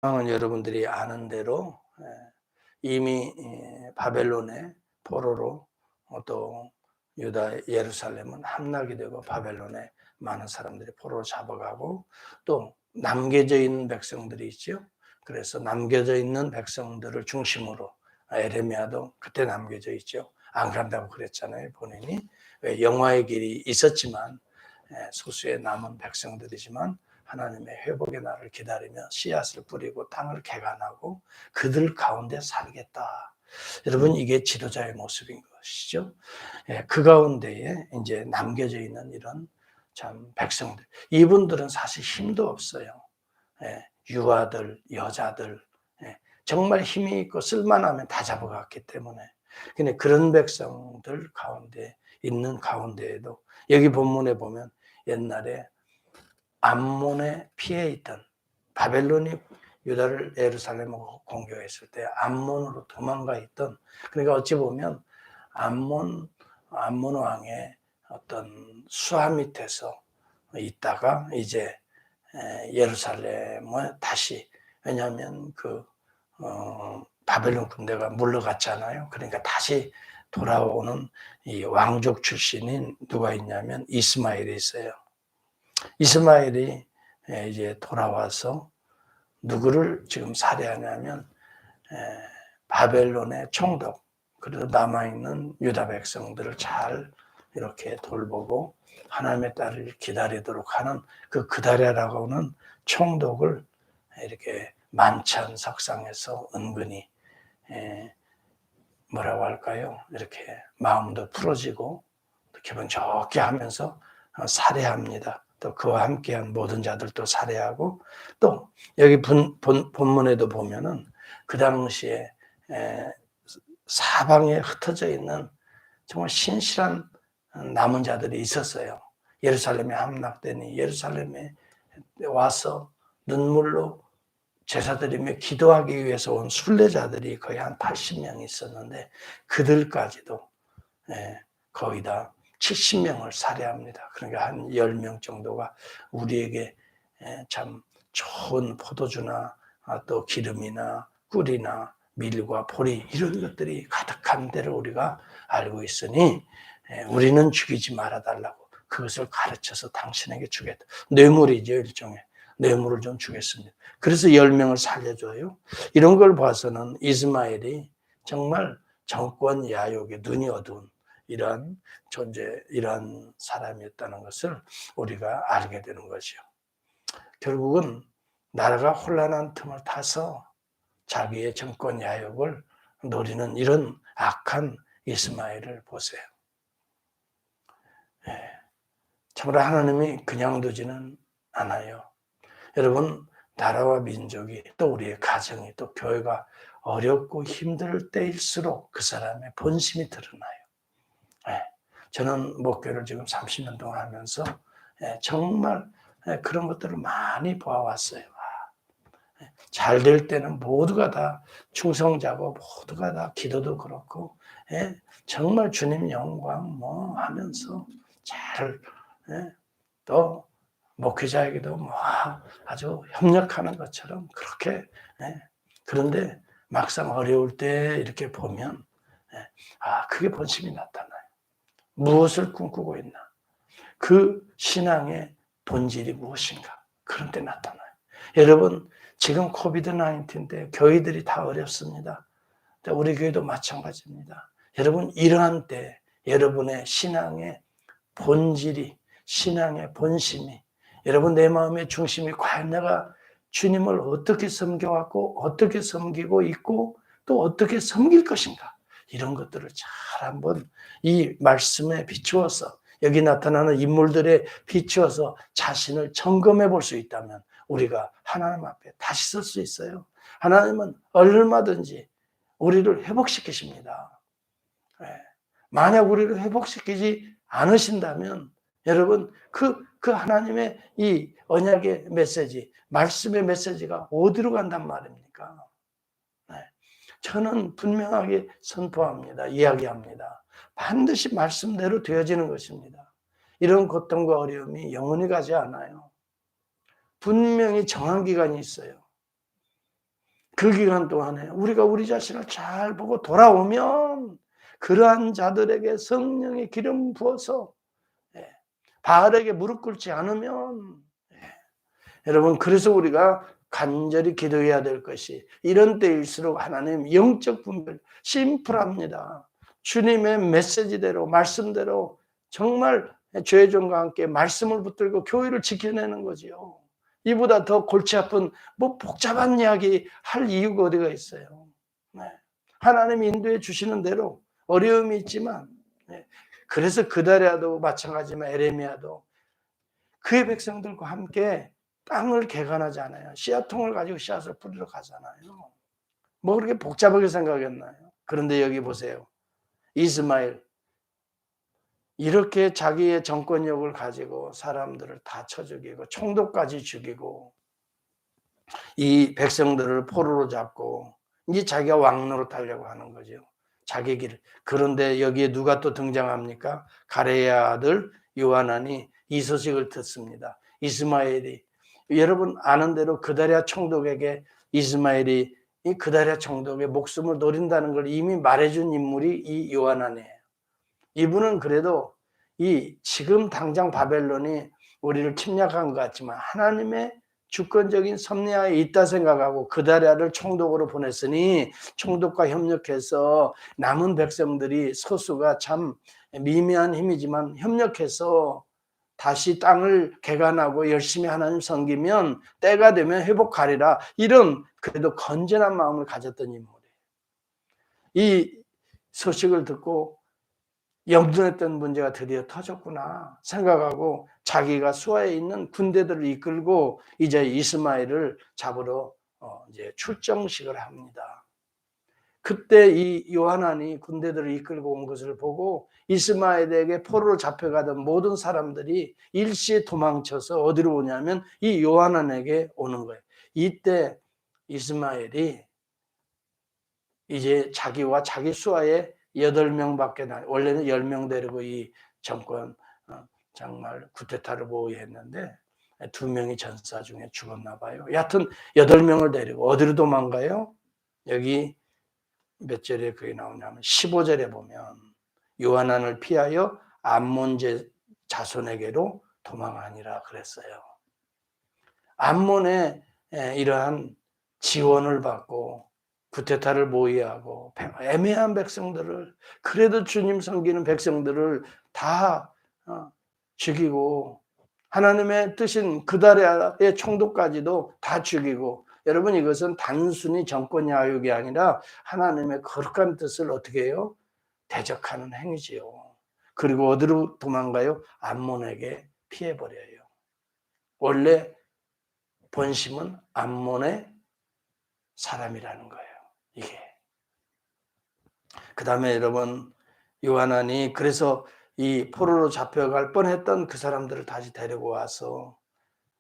상황은 여러분들이 아는 대로 이미 바벨론의 포로로 또 유다 예루살렘은 함락이 되고 바벨론에 많은 사람들이 포로로 잡아가고 또 남겨져 있는 백성들이 있죠. 그래서 남겨져 있는 백성들을 중심으로 에레미야도 그때 남겨져 있죠. 안 간다고 그랬잖아요. 본인이 왜 영화의 길이 있었지만 소수의 남은 백성들이지만 하나님의 회복의 날을 기다리며 씨앗을 뿌리고 땅을 개간하고 그들 가운데 살겠다. 여러분 이게 지도자의 모습인 것이죠. 그 가운데에 이제 남겨져 있는 이런 참 백성들, 이분들은 사실 힘도 없어요. 유아들, 여자들, 정말 힘이 있고 쓸만하면 다 잡아갔기 때문에. 근데 그런 백성들 가운데 있는 가운데에도 여기 본문에 보면 옛날에 암몬에 피해 있던 바벨론이 유다를 예루살렘을 공격했을 때 암몬으로 도망가 있던, 그러니까 어찌 보면 암몬 왕의 어떤 수하 밑에서 있다가 이제 예루살렘을 다시, 왜냐하면 바벨론 군대가 물러갔잖아요. 그러니까 다시 돌아오는 이 왕족 출신인 누가 있냐면 이스마엘이 있어요. 이스마엘이 이제 돌아와서 누구를 지금 살해하냐면 바벨론의 총독, 그리고 남아있는 유다 백성들을 잘 이렇게 돌보고 하나님의 딸을 기다리도록 하는 그 그다랴라고 하는 총독을 이렇게 만찬 석상에서 은근히 뭐라고 할까요? 이렇게 마음도 풀어지고 기분 좋게 하면서 살해합니다. 또 그와 함께한 모든 자들도 살해하고, 또 여기 본문에도 보면은 그 당시에 사방에 흩어져 있는 정말 신실한 남은 자들이 있었어요. 예루살렘에 함락되니 예루살렘에 와서 눈물로 제사드리며 기도하기 위해서 온 순례자들이 거의 한 80명이 있었는데 그들까지도 거의 다 70명을 살해합니다. 그러니까 한 10명 정도가 우리에게 참 좋은 포도주나 또 기름이나 꿀이나 밀과 보리 이런 것들이 가득한 데를 우리가 알고 있으니 우리는 죽이지 말아달라고 그것을 가르쳐서 당신에게 주겠다. 뇌물이죠, 일종의. 뇌물을 좀 주겠습니다. 그래서 10명을 살려줘요. 이런 걸 봐서는 이스마엘이 정말 정권 야욕에 눈이 어두운 이러한 존재, 이러한 사람이었다는 것을 우리가 알게 되는 거죠. 결국은 나라가 혼란한 틈을 타서 자기의 정권 야욕을 노리는 이런 악한 이스마엘을 보세요. 참으로 하나님이 그냥 두지는 않아요. 여러분, 나라와 민족이 또 우리의 가정이 또 교회가 어렵고 힘들 때일수록 그 사람의 본심이 드러나요. 저는 목회를 지금 30년 동안 하면서 정말 그런 것들을 많이 보아왔어요. 잘 될 때는 모두가 다 충성자고 모두가 다 기도도 그렇고 정말 주님 영광 뭐 하면서 잘 또 목회자에게도 뭐 아주 협력하는 것처럼 그렇게 그런데 막상 어려울 때 이렇게 보면 그게 본심이 나타나요. 무엇을 꿈꾸고 있나? 그 신앙의 본질이 무엇인가? 그런 때 나타나요. 여러분, 지금 코비드-19 때 교회들이 다 어렵습니다. 우리 교회도 마찬가지입니다. 여러분, 이러한 때 여러분의 신앙의 본질이, 신앙의 본심이, 여러분 내 마음의 중심이 과연 내가 주님을 어떻게 섬겨왔고 어떻게 섬기고 있고 또 어떻게 섬길 것인가, 이런 것들을 잘 한번 이 말씀에 비추어서 여기 나타나는 인물들에 비추어서 자신을 점검해 볼 수 있다면 우리가 하나님 앞에 다시 설 수 있어요. 하나님은 얼마든지 우리를 회복시키십니다. 만약 우리를 회복시키지 않으신다면 여러분 그 하나님의 이 언약의 메시지, 말씀의 메시지가 어디로 간단 말입니까? 저는 분명하게 선포합니다. 이야기합니다. 반드시 말씀대로 되어지는 것입니다. 이런 고통과 어려움이 영원히 가지 않아요. 분명히 정한 기간이 있어요. 그 기간 동안에 우리가 우리 자신을 잘 보고 돌아오면 그러한 자들에게 성령의 기름 부어서 바알에게 무릎 꿇지 않으면 여러분, 그래서 우리가 간절히 기도해야 될 것이 이런 때일수록 하나님 영적 분별 심플합니다. 주님의 메시지대로 말씀대로 정말 죄의 종과 함께 말씀을 붙들고 교회를 지켜내는 거지요. 이보다 더 골치 아픈 뭐 복잡한 이야기 할 이유가 어디가 있어요. 네. 하나님이 인도해 주시는 대로 어려움이 있지만 그래서 그다리아도 마찬가지지만 에레미야도 그의 백성들과 함께 땅을 개간하지 않아요. 씨앗통을 가지고 씨앗을 뿌리러 가잖아요. 뭐 그렇게 복잡하게 생각했나요? 그런데 여기 보세요. 이스마엘 이렇게 자기의 정권력을 가지고 사람들을 다 쳐 죽이고 총독까지 죽이고 이 백성들을 포로로 잡고 이제 자기가 왕 노릇하려고 하는 거죠. 자기 길. 그런데 여기에 누가 또 등장합니까? 가레야 아들 요하난이 이 소식을 듣습니다. 이스마엘이 여러분 아는 대로 그다리아 총독에게 이스마엘이 이 그다리아 총독의 목숨을 노린다는 걸 이미 말해준 인물이 이 요하난이에요. 이분은 그래도 이 지금 당장 바벨론이 우리를 침략한 것 같지만 하나님의 주권적인 섭리하에 있다 생각하고 그다리아를 총독으로 보냈으니 총독과 협력해서 남은 백성들이 소수가 참 미미한 힘이지만 협력해서 다시 땅을 개간하고 열심히 하나님 섬기면 때가 되면 회복하리라 이런 그래도 건전한 마음을 가졌던 인물이에요. 이 소식을 듣고 염두했던 문제가 드디어 터졌구나 생각하고 자기가 수하에 있는 군대들을 이끌고 이제 이스마엘을 잡으러 이제 출정식을 합니다. 그때 이 요하난이 군대들을 이끌고 온 것을 보고 이스마엘에게 포로로 잡혀가던 모든 사람들이 일시에 도망쳐서 어디로 오냐면 이 요하난에게 오는 거예요. 이때 이스마엘이 이제 자기와 자기 수하에 8명밖에 원래는 10명 데리고 이 정권 정말 쿠데타를 모의했는데 2명이 전사 중에 죽었나 봐요. 여하튼 8명을 데리고 어디로 도망가요? 여기 몇 절에 그게 나오냐면 15절에 보면 요하난을 피하여 암몬 자손에게로 도망하니라 그랬어요. 암몬의 이러한 지원을 받고 쿠데타를 모의하고 애매한 백성들을 그래도 주님 섬기는 백성들을 다 죽이고 하나님의 뜻인 그다리아의 총독까지도 다 죽이고 여러분 이것은 단순히 정권 야욕이 아니라 하나님의 거룩한 뜻을 어떻게 해요? 대적하는 행위지요. 그리고 어디로 도망가요? 암몬에게 피해버려요. 원래 본심은 암몬의 사람이라는 거예요. 이게. 그 다음에 여러분 요하난이 그래서 이 포로로 잡혀갈 뻔했던 그 사람들을 다시 데리고 와서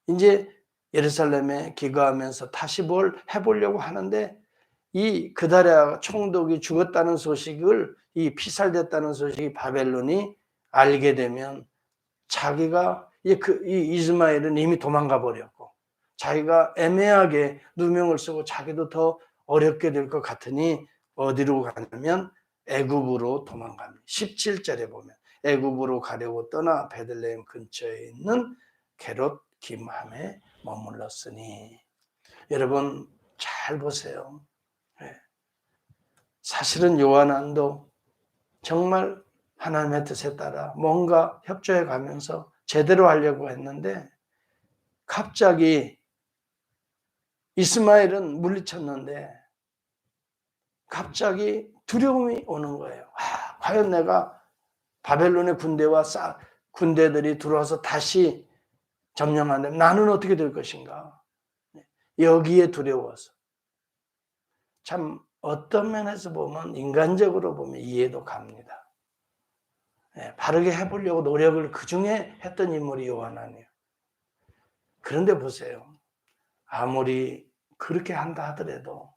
이제 예루살렘에 기거하면서 다시 뭘 해보려고 하는데 이 그다리아 총독이 죽었다는 소식을 이 피살됐다는 소식이 바벨론이 알게 되면 자기가 이 이스마엘은 이미 도망가 버렸고 자기가 애매하게 누명을 쓰고 자기도 더 어렵게 될 것 같으니 어디로 가냐면 애굽으로 도망갑니다. 17절에 보면 애굽으로 가려고 떠나 베들레헴 근처에 있는 게롯 김함에 머물렀으니 여러분 잘 보세요. 사실은 요한안도 정말 하나님의 뜻에 따라 뭔가 협조해 가면서 제대로 하려고 했는데 갑자기 이스마엘은 물리쳤는데 갑자기 두려움이 오는 거예요. 과연 내가 바벨론의 군대와 군대들이 들어와서 다시 점령한다면 나는 어떻게 될 것인가? 여기에 두려워서. 참 어떤 면에서 보면 인간적으로 보면 이해도 갑니다. 바르게 해보려고 노력을 그중에 했던 인물이 요한이에요. 그런데 보세요. 아무리 그렇게 한다 하더라도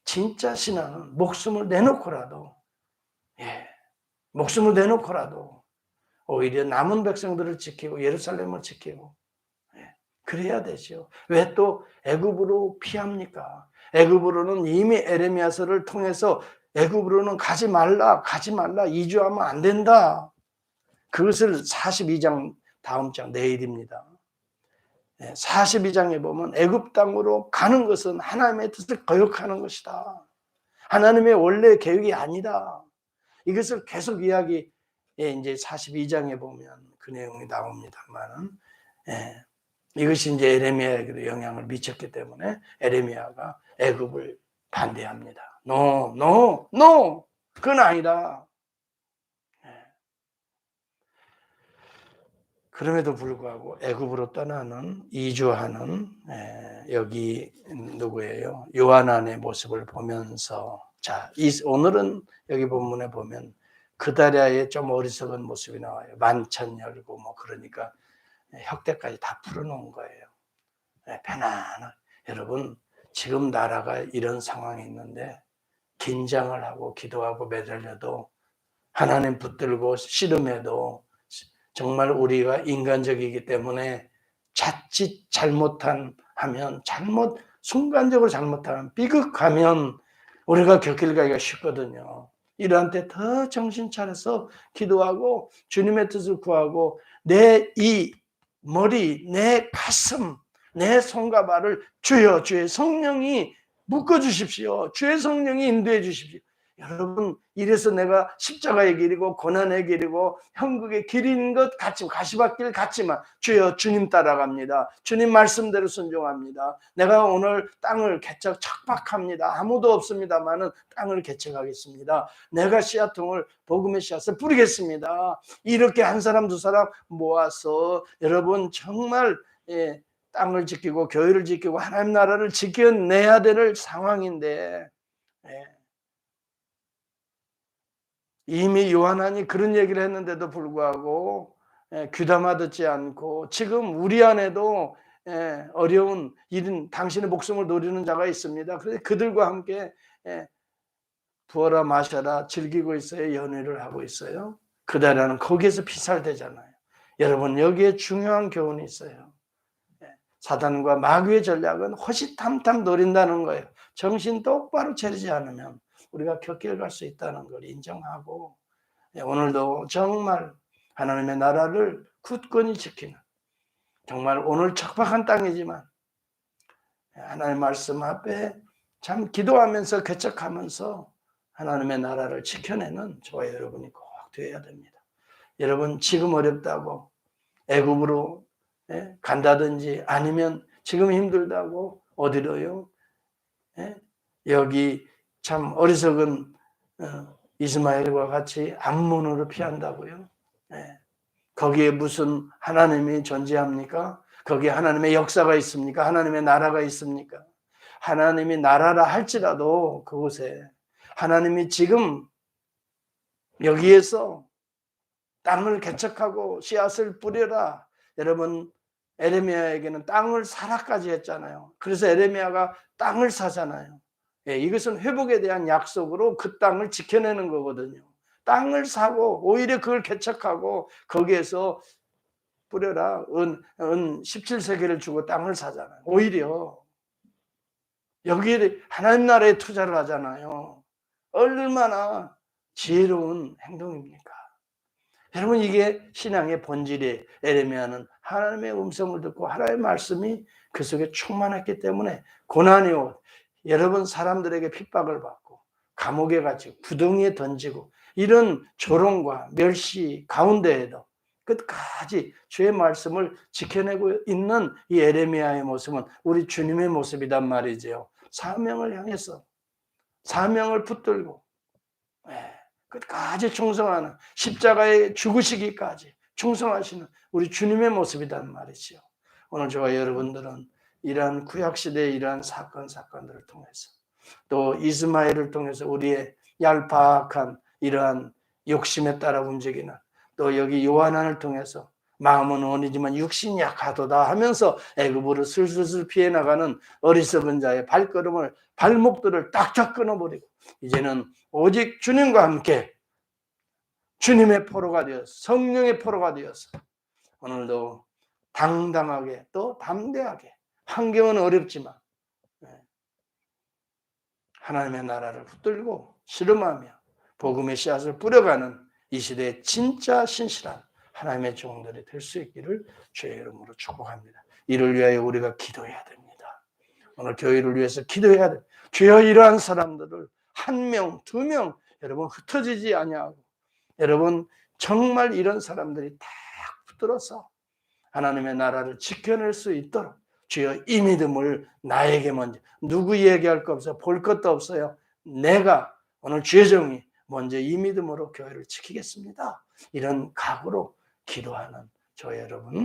진짜 신앙은 목숨을 내놓고라도 목숨을 내놓고라도 오히려 남은 백성들을 지키고 예루살렘을 지키고 그래야 되죠. 왜 또 애굽으로 피합니까? 애굽으로는 이미 에레미야서를 통해서 애굽으로는 가지 말라, 가지 말라, 이주하면 안 된다. 그것을 42장 다음 장 내일입니다. 42장에 보면 애굽 땅으로 가는 것은 하나님의 뜻을 거역하는 것이다. 하나님의 원래 계획이 아니다. 이것을 계속 이야기, 이제 42장에 보면 그 내용이 나옵니다만은, 이것이 이제 에레미야에게도 영향을 미쳤기 때문에 에레미야가 애굽을 반대합니다. No, no, no, 그건 아니다. 그럼에도 불구하고 애굽으로 떠나는 이주하는 여기 누구예요? 요하난의 모습을 보면서 자, 오늘은 여기 본문에 보면 그다랴의 좀 어리석은 모습이 나와요. 만찬 열고 뭐 그러니까 혁대까지 다 풀어놓은 거예요. 편안하게. 여러분 지금 나라가 이런 상황이 있는데 긴장을 하고 기도하고 매달려도 하나님 붙들고 씨름해도 정말 우리가 인간적이기 때문에 자칫 하면 순간적으로 잘못하면 비극하면 우리가 곁길 가기가 쉽거든요. 이러한 때 더 정신 차려서 기도하고 주님의 뜻을 구하고 내 이 머리, 내 가슴, 내 손과 발을 주여 주의 성령이 묶어주십시오. 주의 성령이 인도해 주십시오. 여러분 이래서 내가 십자가의 길이고 고난의 길이고 형국의 길인 것 같지만 가시밭길 같지만 주여 주님 따라갑니다. 주님 말씀대로 순종합니다. 내가 오늘 땅을 척박합니다. 아무도 없습니다마는 땅을 개척하겠습니다. 내가 씨앗통을 복음의 씨앗을 뿌리겠습니다. 이렇게 한 사람 두 사람 모아서 여러분 정말 땅을 지키고 교회를 지키고 하나님 나라를 지켜내야 될 상황인데 이미 요한이 그런 얘기를 했는데도 불구하고 귀담아 듣지 않고 지금 우리 안에도 어려운 일은 당신의 목숨을 노리는 자가 있습니다. 그래서 그들과 함께 부어라 마셔라 즐기고 있어요. 연회를 하고 있어요. 그다라는 거기에서 피살되잖아요. 여러분 여기에 중요한 교훈이 있어요. 사단과 마귀의 전략은 호시탐탐 노린다는 거예요. 정신 똑바로 차리지 않으면 우리가 곁길 갈 수 있다는 걸 인정하고 오늘도 정말 하나님의 나라를 굳건히 지키는 정말 오늘 척박한 땅이지만 하나님의 말씀 앞에 참 기도하면서 개척하면서 하나님의 나라를 지켜내는 저와 여러분이 꼭 되어야 됩니다. 여러분 지금 어렵다고 애굽으로 간다든지 아니면 지금 힘들다고 어디로요? 여기 참 어리석은 이스마엘과 같이 암몬으로 피한다고요? 거기에 무슨 하나님이 존재합니까? 거기에 하나님의 역사가 있습니까? 하나님의 나라가 있습니까? 하나님이 나라라 할지라도 그곳에 하나님이 지금 여기에서 땅을 개척하고 씨앗을 뿌려라. 여러분 에레미야에게는 땅을 사라까지 했잖아요. 그래서 에레미야가 땅을 사잖아요. 이것은 회복에 대한 약속으로 그 땅을 지켜내는 거거든요. 땅을 사고 오히려 그걸 개척하고 거기에서 뿌려라. 은 17세계를 주고 땅을 사잖아요. 오히려 여기에 하나님 나라에 투자를 하잖아요. 얼마나 지혜로운 행동입니까? 여러분 이게 신앙의 본질이에요. 에레미야는 하나님의 음성을 듣고 하나님의 말씀이 그 속에 충만했기 때문에 고난이 오고 여러분 사람들에게 핍박을 받고 감옥에 갇히고 구덩이에 던지고 이런 조롱과 멸시 가운데에도 끝까지 주의 말씀을 지켜내고 있는 이 에레미야의 모습은 우리 주님의 모습이란 말이죠. 사명을 향해서 사명을 붙들고 끝까지 충성하는 십자가에 죽으시기까지 충성하시는 우리 주님의 모습이란 말이죠. 오늘 저와 여러분들은 이러한 구약시대의 이러한 사건들을 통해서 또 이스마엘을 통해서 우리의 얄팍한 이러한 욕심에 따라 움직이는 또 여기 요한을 통해서 마음은 원이지만 육신이 약하도다 하면서 애굽으로 슬슬 피해 나가는 어리석은 자의 발목들을 딱딱 끊어버리고 이제는 오직 주님과 함께 주님의 포로가 되어서 성령의 포로가 되어서 오늘도 당당하게 또 담대하게 환경은 어렵지만 하나님의 나라를 붙들고 씨름하며 복음의 씨앗을 뿌려가는 이 시대의 진짜 신실한 하나님의 종들이 될 수 있기를 주의 이름으로 축복합니다. 이를 위하여 우리가 기도해야 됩니다. 오늘 교회를 위해서 기도해야 됩니다. 주여 이러한 사람들을 한 명, 두 명 여러분 흩어지지 아니하고 여러분 정말 이런 사람들이 딱 붙들어서 하나님의 나라를 지켜낼 수 있도록 주여 이 믿음을 나에게 먼저 누구 얘기할 거 없어요. 볼 것도 없어요. 내가 오늘 주의 종이 먼저 이 믿음으로 교회를 지키겠습니다. 이런 각오로 기도하는 저 여러분